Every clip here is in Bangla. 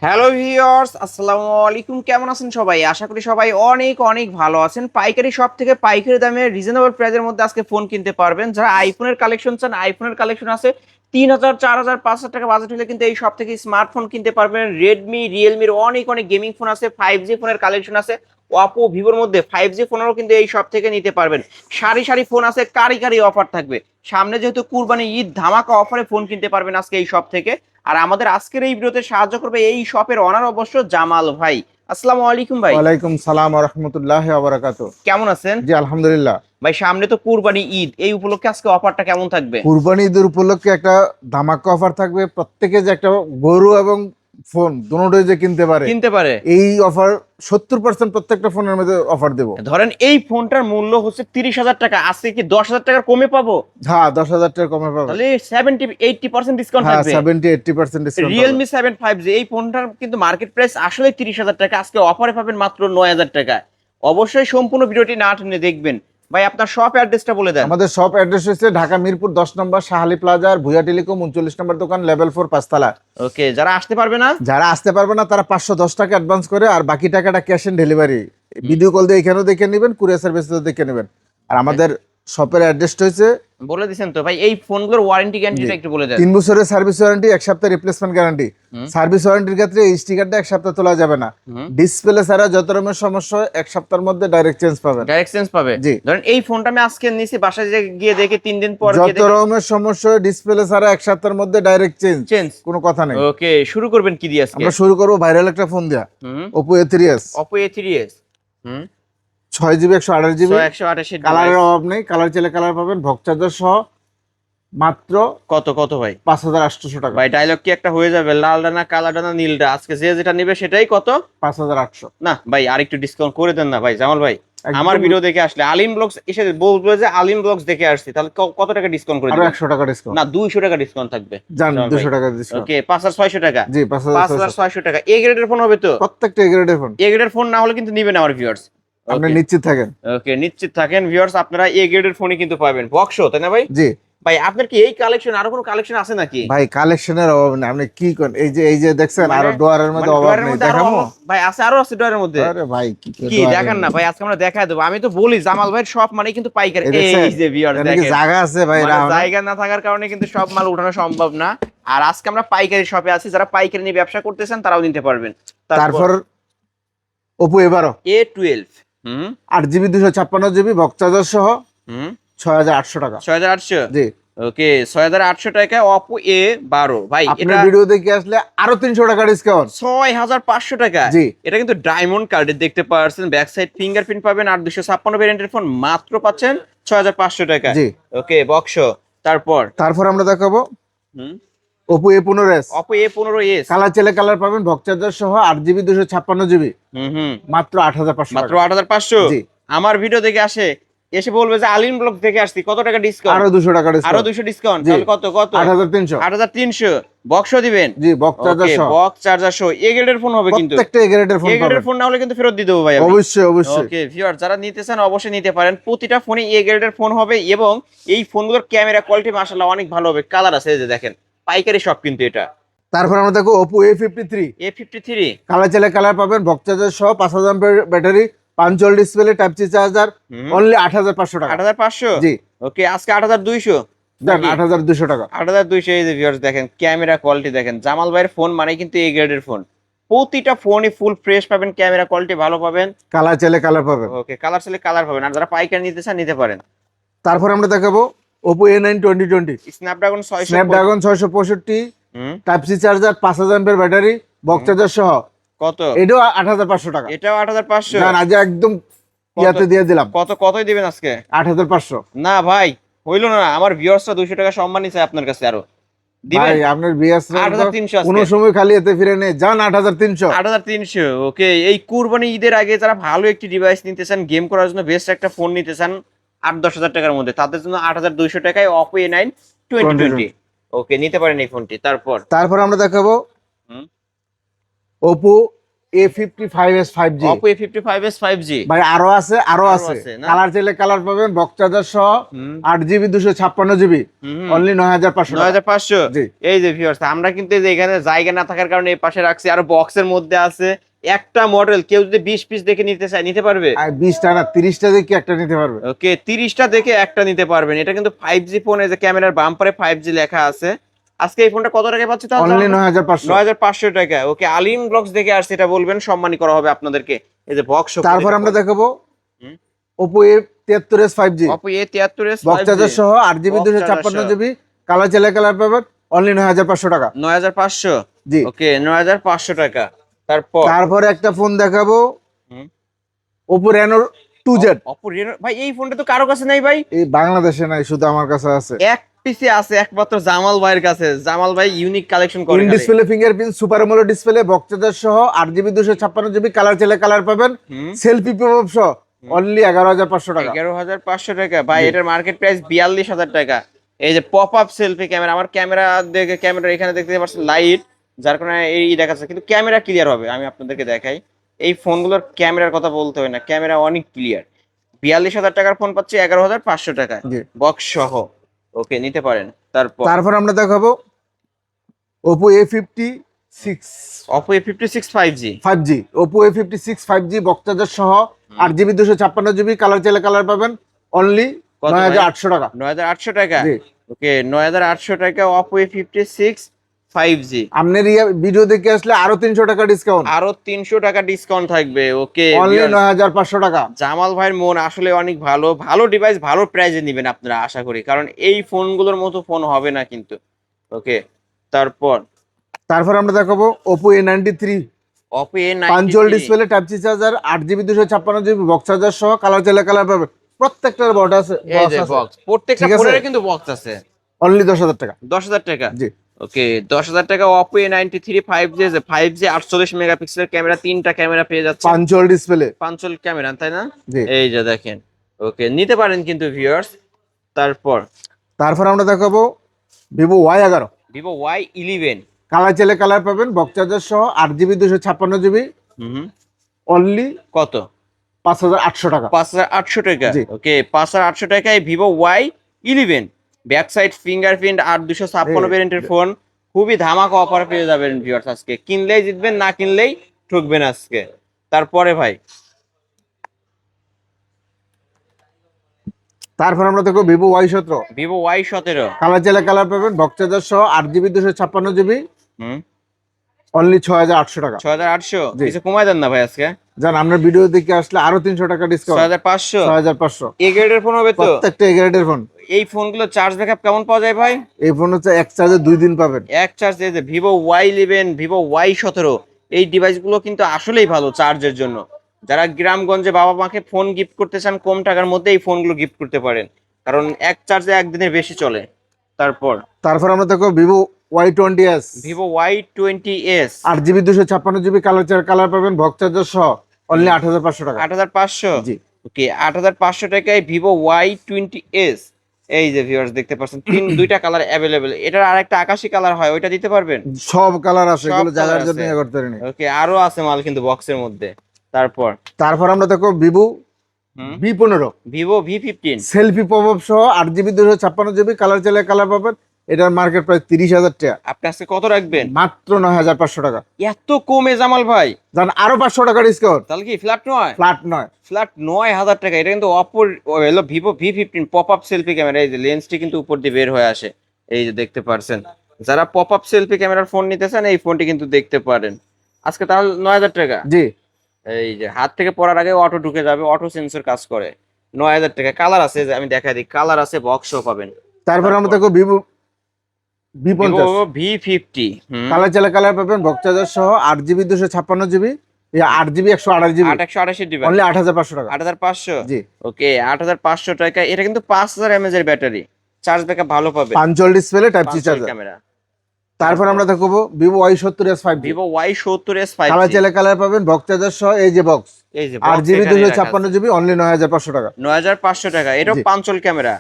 হ্যালো ভিউয়ার্স, আসসালামু আলাইকুম। কেমন আছেন সবাই? আশা করি সবাই অনেক অনেক ভালো আছেন। পাইকারি শপ থেকে পাইকারি দামে রিজনেবল প্রাইসের মধ্যে আজকে ফোন কিনতে পারবেন। যারা আইফোনের কালেকশন চান, আইফোনের কালেকশন আছে ৩,০০০, ৪,০০০, ৫,০০০ টাকা বাজেট হলে কিন্তু এই শপ থেকে স্মার্টফোন কিনতে পারবেন। রেডমি, রিয়েলমির অনেক অনেক গেমিং ফোন আছে, 5G ফোনের কালেকশন আছে। ওপো, ভিভোর মধ্যে 5G ফোনেরও কিন্তু এই শপ থেকে নিতে পারবেন। সারি সারি ফোন আছে, কারি কারি অফার থাকবে। সামনে যেহেতু কুরবানি ঈদ, ধামাকা অফারে ফোন কিনতে পারবেন আজকে এই শপ থেকে। আর আমাদের আজকের এই ভিডিওতে সাহায্য করবে এই শপের অনার অবশ্য জামাল ভাই। আসসালামু আলাইকুম ভাই। ওয়ালাইকুম সালাম ওয়া রাহমাতুল্লাহি ওয়া বারাকাতুহু। কেমন আছেন? জি আলহামদুলিল্লাহ। ভাই সামনে তো কুরবানি ঈদ, এই উপলক্ষে আজকে অফারটা কেমন থাকবে? কুরবানি ঈদের উপলক্ষে একটা ধামাকা অফার থাকবে। প্রত্যেকে যে একটা গরু এবং ফোন দুটোই যে কিনতে পারে, কিনতে পারে। এই অফার 70% প্রত্যেকটা ফোনের মধ্যে অফার দেব। ধরেন এই ফোনটার মূল্য হচ্ছে ৩০,০০০ টাকা, আজকে কি 10,০০০ টাকার কমে পাবো? হ্যাঁ, 10,000 টাকা কমে পাবেন। তাহলে 70-80% ডিসকাউন্ট হ্যাঁ, থাকবে। 70-80% ডিসকাউন্ট পাবেন। রিয়েলমি 7 5G এই ফোনটার কিন্তু মার্কেট প্রাইস আসলে 30,০০০ টাকা, আজকে অফারে পাবেন মাত্র 9,০০০ টাকা। অবশ্যই সম্পূর্ণ ভিডিওটি না টেনে দেখবেন। ভাই আপনার শপ অ্যাড্রেসটা বলে দেন। আমাদের শপ অ্যাড্রেস হচ্ছে ঢাকা মিরপুর 10 নম্বর শাহালি প্লাজা আর ভুয়া টেলিকম 39 নম্বর দোকান, লেভেল 4 পাঁচতলা। ওকে, যারা আসতে পারবে না, যারা আসতে পারবে না তারা 510 টাকা অ্যাডভান্স করে আর বাকি টাকাটা cash on delivery. Video call দিয়ে এখানেও দেখে নেবেন, কুরিয়ার সার্ভিসেও দেখে নেবেন। আর আমাদের শপের অ্যাড্রেসটা হচ্ছে, বলে দিছেন তো ভাই। এই ফোনগুলোর ওয়ারেন্টি গ্যারান্টিটা একটু বলে দেন। 3 বছরের সার্ভিস ওয়ারেন্টি, 1 সপ্তাহ রিপ্লেসমেন্ট গ্যারান্টি। সার্ভিস ওয়ারেন্টির ক্ষেত্রে এই স্টিকারটা 1 সপ্তাহ তোলা যাবে না। ডিসপ্লে ছাড়া যত রকমের সমস্যা হয় 1 সপ্তাহের মধ্যে ডাইরেক্ট চেঞ্জ পাবেন। ডাইরেক্ট চেঞ্জ পাবে। জি। ধরেন এই ফোনটা আমি আজকে নিছি, বাসায় গিয়ে দেখে 3 দিন পর গিয়ে যত দেখে রকমের সমস্যা হয় ডিসপ্লে ছাড়া 1 সপ্তাহের মধ্যে ডাইরেক্ট চেঞ্জ, চেঞ্জ। কোনো কথা নেই। ওকে, শুরু করবেন কি দিয়ে আজকে? আমরা শুরু করব ভাইরাল একটা ফোন দিয়া, হুম, Oppo A3s। Oppo A3s। হুম, 6GB 128GB। 128 কালারের ডিভাইস। অভাব নেই, কালার চাইলে কালার পাবেন। ভক চার্জার সহ মাত্র কত কত ভাই? 5,800 টাকা। ভাই ডায়লগ কি একটা হয়ে যাবে, লালটা না কালারটা না নীলটা? আজকে যে যেটা নেবে সেটাই কত? 5,800। না ভাই, আরেকটু ডিসকাউন্ট করে দেন না ভাই জামাল ভাই। একদম। আমার ভিডিও দেখে আসলে আলিম ব্লগস এসে বলবে যে আলিম ব্লগস দেখে আসছি, তাহলে কত টাকা ডিসকাউন্ট করে আরো দিবেন? 100 টাকা ডিসকাউন্ট। না, 200 টাকা ডিসকাউন্ট থাকবে। জান, জামাল ভাই। 200 টাকা ডিসকাউন্ট। ওকে, 5,600 টাকা। জি, 5,600। 5,600 টাকা এ গ্রেডের ফোন হবে তো? প্রত্যেকটা এ গ্রেডের ফোন। এ গ্রেডের ফোন না হলে কিন্তু নিবেন আমার ভিউয়ার্স। আপনি ওকে নিশ্চিত থাকেন। ওকে, নিশ্চিত থাকেন ভিউয়ার্স, আপনারা এ গ্রেডের ফোনই কিন্তু পাবেন। বক্সো, তাই না ভাই? জি ভাই আপনার কি এই কালেকশন, আরো কোনো কালেকশন আছে নাকি? ভাই, কালেকশনের অভাব নেই। আপনি কি করেন, এই যে দেখছেন, মানে- আরো ডোয়ারের মধ্যে অভাব ডয়ারের নেই। মধ্যে আরো দেখামো? ভাই আছে, আরো আছে ডয়ারের মধ্যে। আরে ভাই কি দেখান না ভাই, আজকে আমরা দেখায় দেবো। আমি তো বলি জামাল ভাইয়ের সব মানে কিন্তু পাইকারি। এই দেখছেন? এই যে ভিউয়ার্স এখানে কি দেখেন, জায়গা আছে ভাই? মানে রাখো না। জায়গা না থাকার কারণে কিন্তু সব মাল উঠানো সম্ভব না। আর আজকে আমরা পাইকারি শপে আছি, যারা পাইকারি নিয়ে ব্যবসা করতেছেন তারাও নিতে পারবেন। তারপর Oppo A12 A12। হুম 8GB 256GB ভক চার্জার সহ হুম 6,800 টাকা। 6,800। জি। ওকে, 6,800 টাকায় Oppo A12 ভাই। আপনার এটা ভিডিও দেখে আসলে আরো 300 টাকা ডিসকাউন্ট। 6,500 টাকা। জি। এটা কিন্তু ডায়মন্ড কার্ডের দেখতে পাচ্ছেন, ব্যাক সাইড ফিঙ্গারপ্রিন্ট পাবেন। আর 256 ভ্যারিয়েন্টের ফোন মাত্র পাচ্ছেন 6,500 টাকা। জি। ওকে বক্সো। তারপর আমরা দেখাবো হুম Oppo A15s। Oppo A15s। Colour চাইলে কালার পাবেন, ভক চার্জার সহ 8GB 256GB হুম মাত্র 8,500 মাত্র টাকা। 8,500। জি। আমার ভিডিও দেখে এসে বলবে যে আলিম ব্লগ থেকে আসছি, কত টাকা ডিসকাউন্ট? আরো 200 টাকা আরো ডিসকাউন্ট। 200 ডিসকাউন্ট। জি। তাহলে কত কত? 8,300। 8,300। বক্সও দিবেন? জি, ভক চার্জার ওকে, সহ বক্স চার্জার সহ এ গ্রেডের ফোন হবে কিন্তু। প্রত্যেকটা এ গ্রেডের ফোন এ গ্রেডের পাবেন। ফোন না হলে কিন্তু ফেরত দিয়ে দেবো ভাই আমি। অবশ্যই অবশ্যই। ওকে ভিউয়ার, যারা নিতে চান অবশ্যই নিতে পারেন। প্রতিটা ফোনে এ গ্রেডের ফোন হবে এবং এই ফোনগুলোর ক্যামেরা কোয়ালিটি মাশাআল্লাহ অনেক ভালো হবে। কালার আছে, এই যে দেখেন, পাইকারি শপ কিন্তু এটা। তারপর আমরা দেখো Oppo A53। A53। কালার চাইলে কালার পাবেন, ভক চার্জার সহ 5,000 battery, punch hole display, type C charger, only 8,500 টাকা। 8,500। জি। ওকে, আজকে 8,200। দেন 8,200 টাকা। 8,200। এই যে ভিউয়ার্স দেখেন, ক্যামেরা কোয়ালিটি দেখেন। জামাল ভাইয়ের ফোন মানে কিন্তু এ গ্রেডের ফোন। প্রতিটা ফোনই ফুল ফ্রেশ পাবেন, ক্যামেরা কোয়ালিটি ভালো পাবেন। কালার চাইলে কালার পাবেন। ওকে, কালার চাইলে কালার পাবেন। আর যারা পাইকারি নিতে চান নিতে পারেন। তারপর আমরা দেখাবো Oppo A9 2020। Snapdragon 600। Snapdragon 665, hmm type C charger, 5,000 battery, box charger সহ কত? এটাও 8,500 টাকা। এটাও 8,500। জান, আজ একদম ইয়াতে দিয়ে দিলাম কতই দিবেন আজকে? 8,500। না ভাই, হইলো না। আমার ভিউয়ার্সরা 200 টাকা সম্মানই চাই আপনার কাছে আরো। দিবেন? ভাই আপনার বিএস 8,300 আজকে। কোনো সময় খালি এতে ফিরে নেই। জান 8,300। 8,300। ওকে, এই কুরবানি ঈদের আগে যারা ভালো একটি ডিভাইস নিতে চান, গেম করার জন্য বেস্ট একটা ফোন নিতে চান 8-10 হাজার টাকার মধ্যে, তাদের জন্য 8,200 টাকায় Oppo A9 2020। ওকে, নিতে পারেন এই ফোনটি। তারপর তারপর আমরা দেখাবো হুম Oppo A55s 5G। Oppo A55s 5G ভাই আরো আছে আরো আছে আছে না? কালার চাইলে কালার পাবেন, বক্স চার্জার সহ 8GB 256GB অনলি 9500 টাকা। 9500। জি। এই যে ভিউয়ার্স, আমরা কিন্তু এই যে এখানে জায়গা না থাকার কারণে এই পাশে রাখছি, আর বক্সের মধ্যে আছে একটা মডেল। কেউ যদি 20 পিস দেখে নিতে চায় নিতে পারবে। আর 20টা না 30টা দিয়ে কি একটা নিতে পারবে। ওকে, 30টা দেখে একটা নিতে পারবেন। এটা কিন্তু 5G ফোন, এই যে ক্যামেরার বাম্পারে 5G লেখা আছে। আজকে এই ফোনটা কত টাকায় পাচ্ছি তাহলে? অনলি 9500। 9500 টাকা। ওকে, আলিম ব্লগস দেখে আসছে, এটা বলবেন, সম্মানী করা হবে আপনাদেরকে। এই যে বক্স। তারপর আমরা দেখাবো হুম। Oppo A73s 5G Oppo A73s box 5G charger সহ 8GB box charger 256GB colour চাইলে কালার পাবেন অনলি 9500 টাকা। 9500। জি। ওকে, 9500 টাকা। তারপর তারপরে একটা ফোন দেখাবো হুম। Oppo Reno 2Z। Oppo Reno ভাই, এই ফোনটা তো কারো কাছে নাই ভাই। এই বাংলাদেশে নাই, শুধু আমার কাছে আছে। এক পিসে আছে একমাত্র জামাল ভাইয়ের কাছে। জামাল ভাই ইউনিক কালেকশন করে। In display fingerprint super AMOLED display box charger সহ 8GB 256GB কালার চাইলে কালার পাবেন, সেলফি পপআপ সহ অনলি 11500 টাকা। 11500 টাকা ভাই। এটার মার্কেট প্রাইস 42000 টাকা। এই যে পপ আপ সেলফি ক্যামেরা, আমার ক্যামেরা দেখে, ক্যামেরা এখানে দেখতে পাচ্ছেন লাইট, যার কারণে এই দেখাচ্ছে, কিন্তু ক্যামেরা ক্লিয়ার হবে। আমি আপনাদেরকে দেখাই, এই ফোনগুলোর ক্যামেরার কথা বলতে হয় না, ক্যামেরা অনেক ক্লিয়ার। 42000 টাকার ফোন পাচ্ছি 11500 টাকায় জি। বক্স সহ। ওকে, নিতে পারেন। তারপর আমরা দেখাবো Oppo A56 Oppo A56 5G 5G Oppo A56 5G box charger সহ 8GB 256GB কালার চাইলে কালার পাবেন অনলি কত ভাই? 9800 টাকা। 9800 টাকা। জি। ওকে, 9800 টাকা Oppo A56 5G। আপনার ভিডিও দেখে আসলে আরো 300 টাকা ডিসকাউন্ট, আরো 300 টাকা ডিসকাউন্ট থাকবে। ওকে, অনলি 9500 টাকা। জামাল ভাইয়ের মন আসলে অনেক ভালো। ভালো ডিভাইস ভালো প্রাইজে নেবেন আপনারা, আশা করি, কারণ এই ফোনগুলোর মতো ফোন হবে না কিন্তু। ওকে, তারপর আমরা দেখাবো Oppo A93 Oppo A93 punch hole display type C charger 8GB 256GB box charger সহ কালার চাইলে কালার পাবেন। প্রত্যেকটার বড় আছে, এই যে বক্স, প্রত্যেকটা ঠিক আছে? ফোনের কিন্তু বক্স আছে। অনলি 10000 টাকা। 10000 টাকা। জি। ওকে, 10000 টাকা Oppo A93 5G, যে 5G 48 মেগাপিক্সেলের ক্যামেরা, তিনটা ক্যামেরা পেয়ে যাচ্ছে। পাঞ্চল ডিসপ্লে পাঞ্চল ক্যামেরা, তাই না? জি। এই যে দেখেন। ওকে, নিতে পারেন কিন্তু ভিউয়ার্স। তারপর আমরা দেখাবো Vivo Y11 Vivo Y11 colour চাইলে কালার পাবেন, বক্স চার্জার সহ 8GB 256GB অনলি কত? 5800 টাকা। 5800 টাকা। জি। ওকে, 5800 টাকায় Vivo Y11 back side fingerprint 8256 ভেরিয়েন্টের ফোন। খুবই ধামাকা অফার পেয়ে যাবেন ভিউয়ার্স। আজকে কিনলেই জিতবেন, না কিনলেই ঠকবেন আজকে। তারপরে ভাই, তারপর আমরা দেখো Vivo Y17 Vivo Y17 colour চাইলে কালার পাবেন, বক্স চার্জার সহ 8GB 256GB হুম অনলি 6800 টাকা। 6800। জি। কিছু কমায় দেন না ভাই আজকে। জান আমরা ভিডিও দেখে আসলে আরো 300 টাকা ডিসকাউন্ট, 6500। 6500। এ গ্রেডের ফোন হবে তো? প্রত্যেকটা এ গ্রেডের ফোন। এই ফোনগুলো চার্জ ব্যাকআপ কেমন পাওয়া যায় ভাই? এই ফোন হচ্ছে এক চার্জে 2 দিন পাবেন। এক চার্জ। এই যে Vivo Y11 Vivo Y17 এই ডিভাইসগুলো কিন্তু আসলেই ভালো চার্জের জন্য। যারা গ্রামগঞ্জে বাবা মাকে ফোন গিফট করতে চান কম টাকার মধ্যে, এই ফোনগুলো গিফট করতে পারেন, কারণ এক চার্জে একদিনের বেশি চলে। তারপর আমরা দেখো Vivo Y20s Vivo Y20s 8GB 256GB colour পাবেন, বক্স চার্জার সহ অনলি 8500 টাকা। 8500। জি। ওকে, 8500 টাকায় Vivo Y20s। এই যে ভিউয়ার্স দেখতে পাচ্ছেন, দুইটা কালার অ্যাভেলেবেল। এটার আরেকটা আকাশি কালার হয়, ওইটা দিতে পারবেন? সব কালার আছে, সব এগুলো colour জায়গার আছে। জন্য ইয়ে করতে পারিনি। ওকে, আরো আছে মাল কিন্তু বক্সের মধ্যে। তারপর আমরা দেখো Vivo V15 Vivo V15 selfie popup সহ 8GB 256GB কালার চাইলে কালার পাবেন। এটার মার্কেট প্রাইস 30000 টাকা। আপনি আজকে কত রাখবেন? মাত্র 9500 টাকা। এত কমে জামাল ভাই? জান আরো 500 টাকা ডিসকাউন্ট। তাহলে কি ফ্ল্যাট নয়? ফ্ল্যাট নয়, ফ্ল্যাট 9000 টাকা। এটা কিন্তু অপর হলো Vivo V15 pop up selfie camera. এই যে লেন্সটি কিন্তু উপর দিয়ে বের হয়ে আসে, এই যে দেখতে পারছেন। যারা পপ আপ সেলফি ক্যামেরার ফোন নিতে চান এই ফোনটি কিন্তু দেখতে পারেন। আজকে তাহলে 9000 টাকা। জি। এই যে হাত থেকে পড়ার আগে অটো ঢুকে যাবে, অটো সেন্সর কাজ করে। 9000 টাকা। কালার আছে, যে আমি দেখাই দিই, কালার আছে, বক্সও পাবেন। তারপর আমরা দেখো Vivo V50 V50 কালার চাইলে কালার পাবেন, বক্স চার্জার সহ 8GB 256GB 8GB 128GB 828 device only 8500 টাকা। 8500। জি। ওকে, 8500 টাকা। এটা কিন্তু 5000 mAh এর ব্যাটারি, চার্জ ব্যাকআপ ভালো পাবে, punch hole display type C charger. Camera. তারপর আমরা দেখবো Vivo Y70s 5G Vivo Y70s 5G colour চাইলে কালার পাবেন, বক্স চার্জার সহ এই যে বক্স এই যে 8GB 256GB অনলি 9500 টাকা। 9500 টাকা। এটাও জি। পাঞ্চল ক্যামেরা।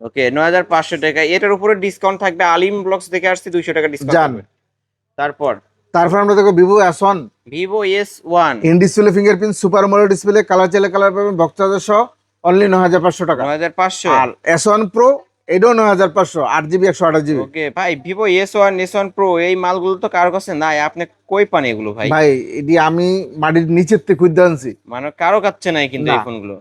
ওকে, 9500 টাকা। এটার উপরে ডিসকাউন্ট থাকবে। আলিম ব্লগস দেখে আসছি 200 টাকা ডিসকাউন্ট জান। থাকবে। তারপর আমরা দেখো Vivo S1 Vivo S1 in display fingerprint super AMOLED display colour চাইলে কালার পাবেন বক্স চার্জার সহ অনলি 9500 টাকা। 9500। আর S1 Pro এটাও 9500 8GB 128GB। ওকে ভাই, ভিভো S1 Pro এই মালগুলো তো কারো কাছে নাই, আপনি কই পান এগুলো ভাই? ভাই এটি আমি মাটির নিচের থেকে খুঁজে আনছি, মানে কারো কাছে নাই কিন্তু এই না। ফোনগুলো।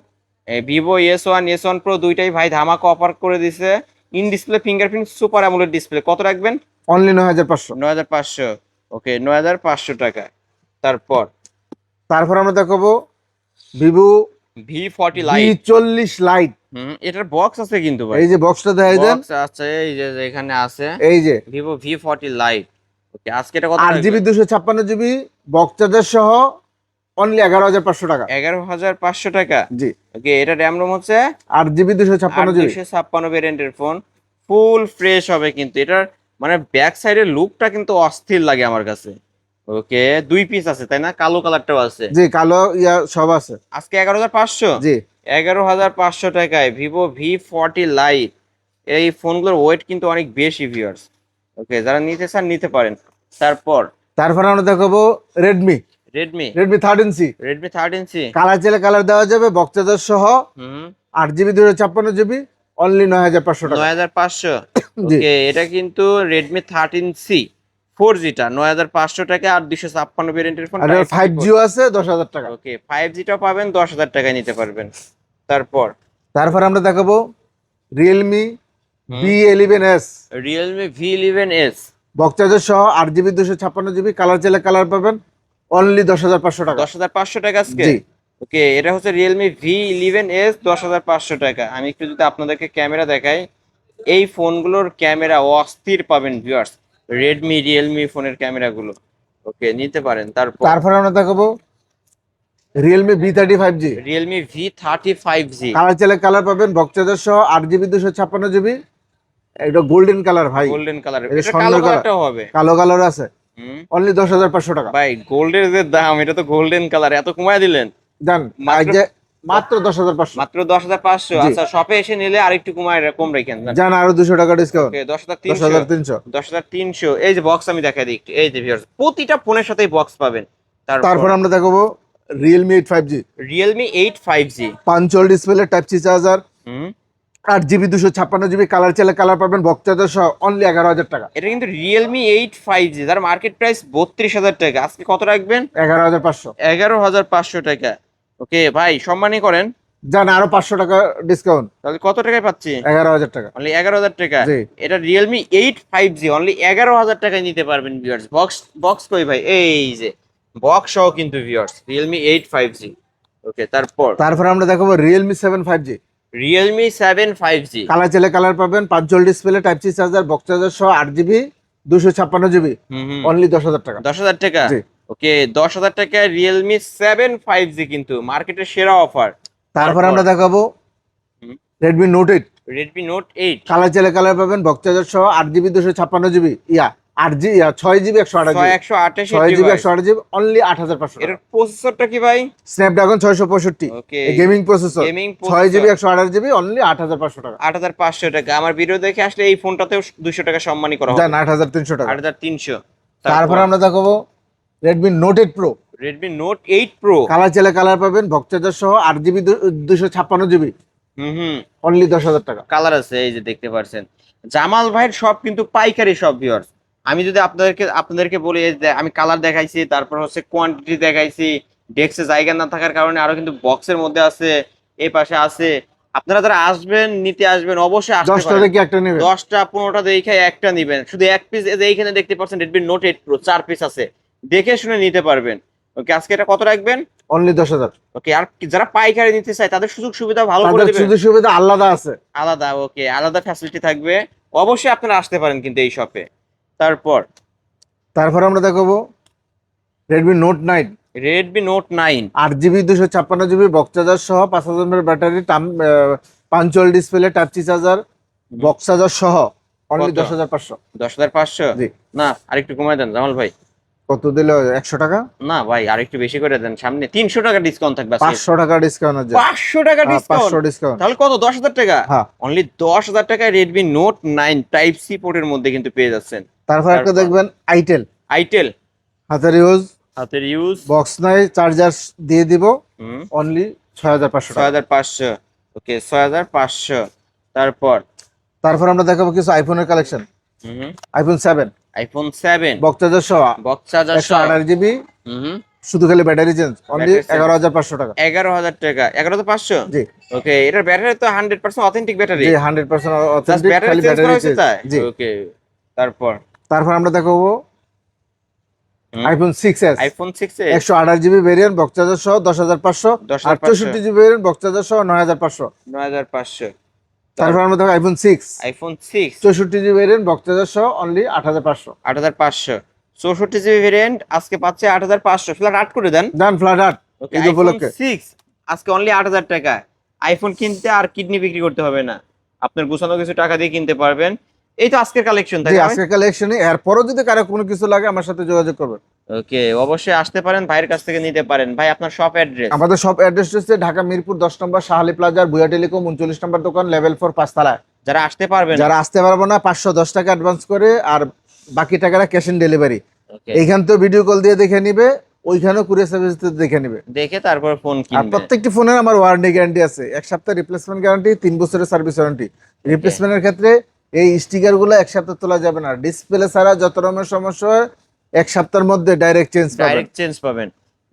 এই ভিভো S1 Pro দুইটাই ভাই ধামাকা অফার করে দিছে। In display fingerprint super AMOLED display, কত রাখবেন? অনলি 9500। 9500। ওকে 9500 টাকা। তারপর আমরা দেখাবো Vivo V40 light. V40 light. এটার বক্স আছে কিন্তু ভাই, এই যে বক্সটা দেখাই দেন, বক্স আছে এই যে এখানে আছে এই যে ভিভো V40 লাইট। ওকে আজকে এটা কত 8GB 256GB বক্স চার্জার সহ অনলি 11500 টাকা। 11500 টাকা। জি ওকে এটা RAM ROM হচ্ছে 8GB 256GB। 256 ভেরিয়েন্টের ফোন, ফুল ফ্রেশ হবে কিন্তু এটার মানে ব্যাক সাইডের লুকটা কিন্তু অস্থির লাগে আমার কাছে। ওকে 2 পিস আছে তাই না, কালো কালারটাও আছে। জি কালো ইয়া সব আছে। আজকে 11500। জি 11500 টাকায় ভিভো V40 লাইট। এই ফোনগুলোর ওয়েট কিন্তু অনেক বেশি ভিউয়ার্স। ওকে যারা নিতে চান নিতে পারেন। তারপর আমরা দেখাবো Redmi Redmi 13C। Redmi 13C। Colour চাইলে কালার দেওয়া যাবে বক্স চার্জার সহ 8GB 256GB অনলি 9500 টাকা। 9500। জি ওকে এটা কিন্তু রেডমি 13C 4G টা 9500 টাকা, আর 256 ভেরিয়েন্টের ফোন। আর 5Gও আছে 10000 টাকা। ওকে 5G টাও পাবেন 10000 টাকায় নিতে পারবেন। তারপর আমরা দেখাবো Realme B11s Realme V11s box charger সহ 8GB 256GB কালার চাইলে কালার পাবেন অনলি 10500 টাকা। 10500 টাকা আজকে। জি ওকে এটা হচ্ছে রিয়েলমি V11s 10500 টাকা। আমি একটু যদি আপনাদেরকে ক্যামেরা দেখাই, এই ফোনগুলোর ক্যামেরা অস্থির পাবেন ভিউয়ার্স, রেডমি রিয়েলমি ফোনের ক্যামেরাগুলো। ওকে নিতে পারেন। তারপর আমরা দেখাবো Realme B35G Realme V35G colour চাইলে কালার পাবেন বক্স চার্জার সহ 8GB 256GB। এটা গোল্ডেন কালার ভাই, গোল্ডেন কালার, এটা এটা স্বর্ণ কালো কালার। কালারটাও হবে। কালো কালার আছে অনলি 10500 টাকা। ভাই গোল্ডের যে দাম, এটা তো গোল্ডেন কালার, এত কমায় দিলেন জান মাত্র- যে মাত্র 10500। মাত্র 10500। জি। আচ্ছা শপে এসে নিলে আরেকটু কম রাখেন। জান আরো 200 টাকা ডিসকাউন্ট। ওকে 10300। 10300। 10300। এই যে বক্স আমি দেখাই দিই একটু, এই যে ভিউয়ার্স প্রতিটা ফোনের সাথেই বক্স পাবেন। তারপর আমরা দেখাবো Realme 85G Realme 85G। Punch hole display type C charger hmm 8GB 256GB colour চাইলে কালার পাবেন বক্স চার্জার সহ অনলি 11000 টাকা। এটা কিন্তু রিয়েলমি 85G, যার মার্কেট প্রাইস 32000 টাকা, আজকে কত রাখবেন? 11500। 11500 টাকা। ওকে ভাই সম্মানী করেন। জান আরো 500 টাকা ডিসকাউন্ট, তাহলে কত টাকায় পাচ্ছি? 11000 টাকা। অনলি 11000 টাকা। জি। এটা রিয়েলমি 85G অনলি 11000 টাকায় নিতে পারবেন ভিউয়ার্স। বক্স কই ভাই, এই যে বক্স সহ কিন্তু ভিউয়ার্স রিয়েলমি 85G। ওকে তারপর আমরা দেখাবো Realme 75G Realme 7 5G। Colour চাইলে কালার পাবেন punch hole display type C charger box charger সহ 8GB 256GB অনলি 10000 টাকা। 10000 টাকা। জি। ওকে 10000 টাকা রিয়েলমি 7 5G কিন্তু মার্কেটের সেরা অফার। তারপর আমরা দেখাবো hmm. Redmi note 8 Redmi note 8। Colour চাইলে কালার পাবেন বক্স চার্জার সহ 8GB 256GB 6GB 128GB 6GB 128GB only 8500 এর টাকা। প্রসেসরটা কি ভাই? স্ন্যাপড্রাগন 665 ওকে gaming processor gaming 6GB 128GB only 8500 টাকা। 8500 টাকা। আমার ভিডিও দেখে আসলে এই ফোনটাতেও 200 টাকা সম্মানী করা জান হবে। 8300 টাকা। 8300। তারপর আমরা দেখাবো Redmi note 8 pro Redmi note 8 pro. Colour চাইলে কালার পাবেন বক্স চার্জার সহ 8GB 256GB অনলি 10000 টাকা। কালার আছে এই যে দেখতে পাচ্ছেন। জামাল ভাইয়ের সব কিন্তু পাইকারি সব ভিউয়ার্স। আমি যদি আপনাদেরকে বলি, এই যে আমি কালার দেখাইছি, তারপর হচ্ছে কোয়ান্টিটি দেখাইছি, ডেস্কে জায়গা না থাকার কারণে আরো কিন্তু বক্সের মধ্যে আছে, এই পাশে আছে। আপনারা যারা আসবেন নিতে আসবেন অবশ্যই আসতে 10টা পারেন। থেকে একটা নেবেন, 10টা 15টা দেখে একটা নিবেন, শুধু এক পিস এইখানে দেখতে পাচ্ছেন রেডমি নোট 8 প্রো 4 পিস আছে, দেখে শুনে নিতে পারবেন। ওকে আজকে এটা কত রাখবেন? অনলি 10000। ওকে আর যারা পাইকারি নিতে চায় তাদের সুযোগ সুবিধা ভালো করে তাদের দিবেন সুযোগ সুবিধা আলাদা আছে, আলাদা। ওকে আলাদা ফ্যাসিলিটি থাকবে, অবশ্যই আপনারা আসতে পারেন কিন্তু এই শপে। তারপর আমরা দেখাবো Redmi note 9 Redmi note 9 8GB 256GB box charger সহ 5000 mAh battery punch hole display touch C charger box charger সহ অনলি কত? 10500। 10500। জি। না আরেকটু কমায় দেন জামাল ভাই। কত দিলে 100 টাকা? না ভাই আরেকটু বেশি করে দেন, সামনে 300 টাকা ডিসকাউন্ট থাকবে আজকে। 500 টাকা ডিসকাউন্ট আছে। 500 টাকা ডিসকাউন্ট? 500 ডিসকাউন্ট। তাহলে কত? 10000 টাকা। হ্যাঁ অনলি 10000 টাকায় রেডমি নোট 9 টাইপ সি পোর্টের মধ্যে কিন্তু পেয়ে যাচ্ছেন। তারপর একটা তারপর? দেখবেন আইটেল। আইটেল হাতের ইউজ, হাতের ইউজ, বক্স নাই, চার্জার দিয়ে দিব হুম, অনলি 6500 টাকা। 6500। ওকে 6500। তারপর আমরা দেখাবো কিছু আইফোনের কালেকশন। হুম, আইফোন 7 আইফোন 7 বক্স চার্জার সহ, বক্স চার্জার 128 জিবি, হুম, শুধু খালি battery change, only Battery change। 11500 টাকা। 11000 টাকা, 11500। জি ওকে, এটার ব্যাটারি তো 100% অথেন্টিক ব্যাটারি, জি 100% জাস্ট অথেন্টিক, ব্যাটারি খালি চেঞ্জ করা ব্যাটারি হয়েছে চেঞ্জ। তাই। জি ওকে তারপর আমরা দেখাবো iPhone 6s iPhone 6 128 GB variant box charger সহ 10500, আর 64 জিবি ভেরিয়েন্ট বক্স চার্জার সহ 9500। 9500। আমরা দেখো iPhone 6 iPhone 6 64 GB variant box charger সহ অনলি 8500। 8500। 64 জিবি ভেরিয়েন্ট আজকে পাচ্ছে 8500। ফ্ল্যাট আট করে দেন। ডান, ফ্ল্যাট আট ওকে, ঈদ আইফোন উপলক্ষে। 6 আজকে অনলি 8000 টাকা। আইফোন কিনতে আর কিডনি বিক্রি করতে হবে না, আপনার গুছানো কিছু টাকা দিয়ে কিনতে পারবেন। এই তো আজকের কালেকশন, তাই জি না? আজকের কালেকশনে এরপরও যদি কারো কোনো কিছু লাগে আমার সাথে যোগাযোগ করবেন। ওকে, অবশ্যই আসতে পারেন, ভাইয়ের কাছ থেকে নিতে পারেন। ভাই আপনার শপ অ্যাড্রেস? আমাদের সব অ্যাড্রেস হচ্ছে ঢাকা মিরপুর 10 নম্বর শাহালি প্লাজার ভুয়া টেলিকম 39 নম্বর দোকান, লেভেল 4 5তলায়। যারা আসতে পারবেন, যারা আসতে পারবো না 510 টাকা অ্যাডভান্স করে, আর বাকি টাকাটা ক্যাশ অন ডেলিভারি। ওকে, এইখান তো ভিডিও কল দিয়ে দেখে নিবে, ওইখানেও কুরিয়ার সার্ভিস দেখে নিবে। দেখে তারপর ফোন আর কিনবেন। প্রত্যেকটি ফোনের আমার ওয়ারেন্টি গ্যারান্টি আছে, 1 সপ্তাহ রিপ্লেসমেন্ট গ্যারান্টি, 3 বছরের সার্ভিস ওয়ারেন্টি। রিপ্লেসমেন্টের ক্ষেত্রে এই স্টিকার গুলো 1 সপ্তাহ তোলা যাবে না, ডিসপ্লে ছাড়া যত রকমের সমস্যা হয় 1 সপ্তাহের মধ্যে ডাইরেক্ট চেঞ্জ পাবেন। ডাইরেক্ট চেঞ্জ পাবেন।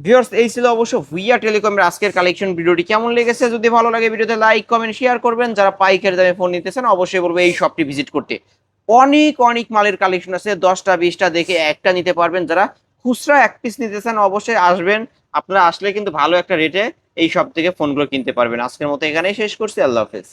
ভিউয়ার্স, এই ছিল অবশ্য ভুইয়া টেলিকমের আজকের কালেকশন। ভিডিওটি কেমন লেগেছে? যদি ভালো লাগে ভিডিওতে লাইক কমেন্ট শেয়ার করবেন। যারা পাইকারি দামে ফোন নিতেছেন অবশ্যই বলবো এই শপটি ভিজিট করতে। অনেক অনেক মালের কালেকশন আছে, 10টা 20টা দেখে একটা নিতে পারবেন। যারা খুচরা এক পিস নিতেছেন অবশ্যই আসবেন, আপনারা আসলে কিন্তু ভালো একটা রেটে এই শপ থেকে ফোনগুলো কিনতে পারবেন। আজকের মতো এখানেই শেষ করছি, আল্লাহ হাফেজ।